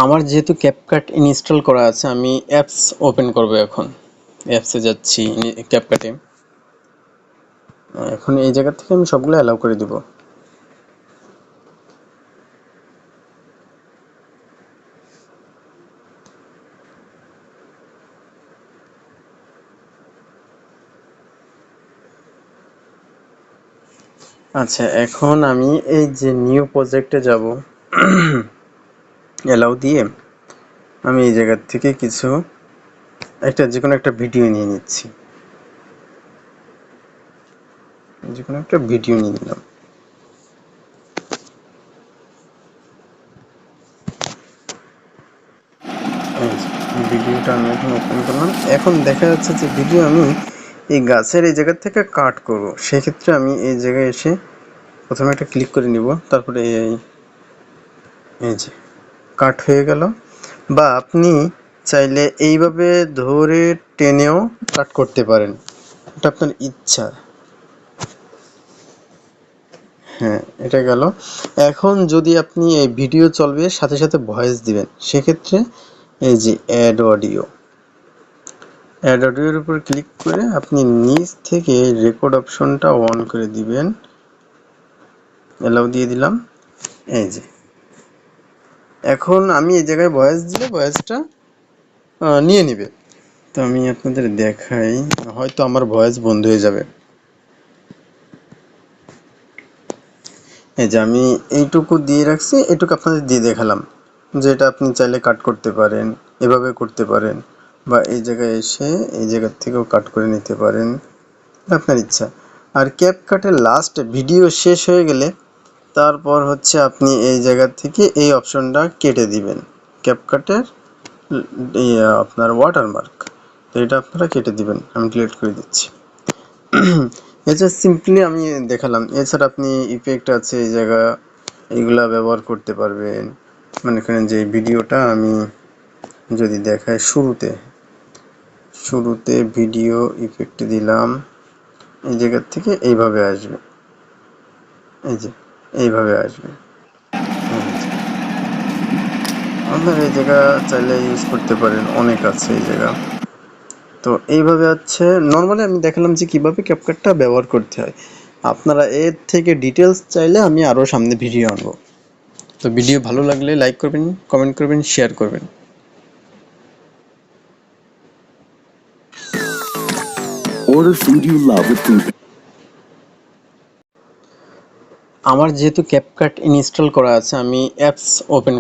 আমার যেহেতু CapCut install করা আছে, আমি অ্যাপস ওপেন করব। এখন অ্যাপসে যাচ্ছি, ক্যাপকাটে। এখন এই জায়গা থেকে আমি সবগুলো অ্যালাউ করে দিব। আচ্ছা, এখন আমি এই যে নিউ প্রজেক্টে যাব, অ্যালাউ দিয়ে আমি এই জায়গা থেকে কিছু যে কোনো একটা ভিডিও নিয়ে নিচ্ছি। যে কোনো একটা ভিডিও নিয়ে নিলাম। ভিডিওটা আমি এখন ওপেন করলাম। এখন দেখা যাচ্ছে যে ভিডিও আমি এই গাছের এই জায়গা থেকে কাট করব। সেক্ষেত্রে আমি এই জায়গায় এসে প্রথমে একটা ক্লিক করে নিব, তারপরে এই যে কাট হয়ে গেল। বা আপনি চাইলে এইভাবে ধরে টেনেও কাট করতে পারেন, এটা আপনার ইচ্ছা। হ্যাঁ, এটা গেল। এখন যদি আপনি এই ভিডিও চলবে সাথে সাথে ভয়েস দিবেন, সেক্ষেত্রে এই যে অ্যাড অডিওর উপর ক্লিক করে আপনি নিচ থেকে রেকর্ড অপশনটা অন করে দিবেন। অ্যালাউ দিয়ে দিলাম। এই যে এখন আমি এই জায়গায় ভয়েস দিলে ভয়েসটা নিয়ে নিবে। তো আমি আপনাদের দেখাই, হয়তো আমার ভয়েস বন্ধ হয়ে যাবে। এই যে আমি এইটুকু দিয়ে রাখছি, এইটুকু আপনাদের দিয়ে দেখালাম যে এটা আপনি চাইলে কাট করতে পারেন, এভাবে করতে পারেন, বা এই জায়গায় এসে এই জায়গার থেকেও কাট করে নিতে পারেন, আপনার ইচ্ছা। আর ক্যাপকাটের লাস্ট ভিডিও শেষ হয়ে গেলে তারপর হচ্ছে আপনি এই জায়গা থেকে এই অপশনটা কেটে দিবেন, ক্যাপকাটের আপনার ওয়াটারমার্ক। তো এটা আপনারা কেটে দিবেন, আমি ডিলিট করে দিচ্ছি। এছাড়া সিম্পলি আমি দেখালাম। এছাড়া আপনি ইফেক্ট আছে এই জায়গা, এইগুলা ব্যবহার করতে পারবেন। মনে করেন যে ভিডিওটা আমি যদি দেখাই, শুরুতে ভিডিও ইফেক্ট দিলাম, এই জায়গার থেকে এইভাবে আসবে। এই যে এইভাবে আসবে। আপনার এই জায়গা চাইলে ইউজ করতে পারেন, অনেক আছে এই জায়গা। তো এইভাবে হচ্ছে নর্মালি আমি দেখালাম যে কিভাবে ক্যাপকাটটা ব্যবহার করতে হয়। আপনারা এর থেকে ডিটেলস চাইলে আমি আরও সামনে ভিডিও আনবো। তো ভিডিও ভালো লাগলে লাইক করবেন, কমেন্ট করবেন, শেয়ার করবেন। Order food you love with food. আমার যেহেতু ক্যাপকাট ইনস্টল করা আছে, আমি অ্যাপস ওপেন